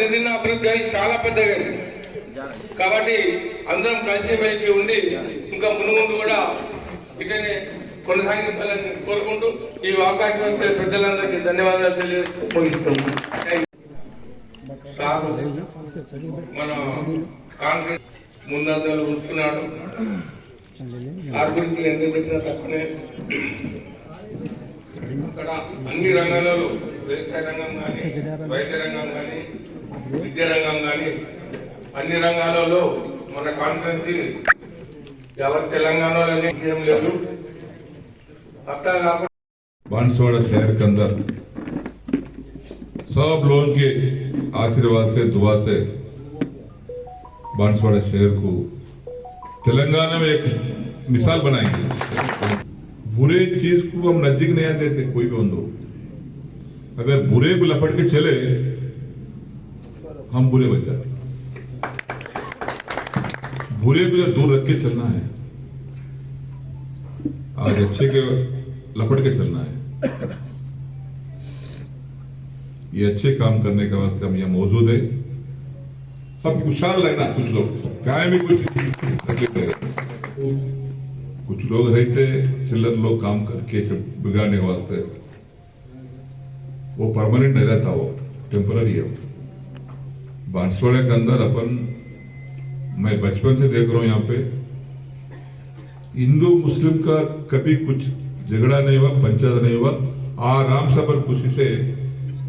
దినదిన అభివృద్ధి అయి చాలా పెద్దగా. కాబట్టి అందరం కలిసిమెలిసి ఉండి ఇంకా ముందు కూడా ఇట్లనే కొనసాగించాలని కోరుకుంటూ ఈ అవకాశం ఇచ్చే పెద్దలందరికీ ధన్యవాదాలు తెలియజేస్తున్నాం. మన కాంగ్రెస్ ముందంజలు ఉంటున్నాడు, ఆ గురించి ఎంత చెప్పినా తక్కువనే. అక్కడ అన్ని రంగాలలో వ్యవసాయ రంగం కానీ, వైద్య రంగం కానీ, విద్యా రంగం కానీ అన్ని రంగాలలో మన కాన్ఫరెన్స్ యావత్ తెలంగాణలో ఏం లేదు. అట్లా కాకుండా बांसवाड़ा शहर के अंदर सब लोगों के आशीर्वाद से दुआ से बांसवाड़ा शहर को तेलंगाना में एक मिसाल बनाएंगे। बुरे चीज को हम नजदीक नहीं आने देते कोई भी बंदो। अगर बुरे को लपट के चले हम बुरे बन जाते। बुरे को दूर रख के चलना है, आज अच्छे के लपट के चलना है। ये अच्छे काम करने के वास्ते हम यहाँ मौजूद है। सब खुशहाल रहना, कुछ लोग क्या भी कुछ तकलीफ रहे, कुछ लोग रहते चिल्लर लोग काम करके बिगाड़ने के वास्ते, वो परमानेंट नहीं रहता, वो टेम्पररी है। बांसवाड़ा के अंदर अपन, मैं बचपन से देख रहा हूं यहाँ पे हिंदू मुस्लिम का कभी कुछ झगड़ा नहीं हुआ, पंचायत नहीं हुआ, आराम से पर खुशी से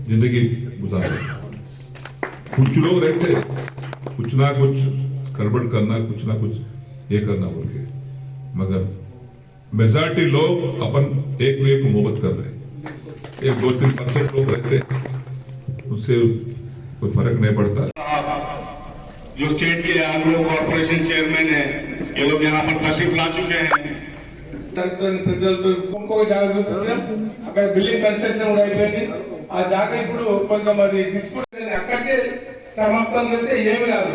जिंदगी गुजारे। कुछ लोग रहते कुछ ना कुछ गड़बड़ करना, कुछ ना कुछ ये करना बोल के, मगर मेजॉरिटी लोग अपन एक दूसरे को मोहब्बत कर रहे। 1-2-3% लोग रहते, उससे कोई फर्क नहीं पड़ता। जो स्टेट के आगरा कॉर्पोरेशन चेयरमैन है, ये लोग यहाँ पर तशरीफ ला चुके हैं। అక్కడ బిల్డింగ్ కన్స్ట్రక్షన్ కూడా అయిపోయింది. ఆ జాగా ఇప్పుడు కొంచెం అది డిస్ప్యూట్ అక్కడికే సమాప్తం చేస్తే ఏమి కాదు.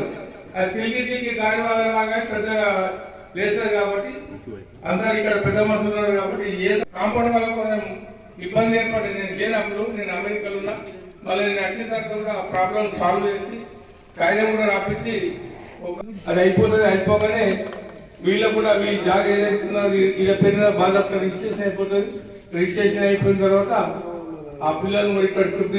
అది తిరిగి గాడి వాళ్ళలాగా పెద్దగా లేస్తారు కాబట్టి అందరు ఇక్కడ పెద్ద మనుషులు ఉన్నారు కాబట్టి ఏ కాంపౌండ్ వల్ల కొంచెం ఇబ్బంది ఏర్పడింది. నేను లేనప్పుడు, నేను అమెరికాలో ఉన్నా, మళ్ళీ నేను వచ్చిన తర్వాత కూడా ఆ ప్రాబ్లం సాల్వ్ చేసి కాగితం కూడా రాపించి అది అయిపోతుంది. అయిపోగానే వీళ్ళకు కూడా వీళ్ళు జాగా ఏదైతున్నారు వీళ్ళ పేరు మీద బాధ రిజిస్ట్రేషన్ అయిపోతుంది. రిజిస్ట్రేషన్ అయిపోయిన తర్వాత ఆ పిల్లలు ఇక్కడ షిఫ్ట్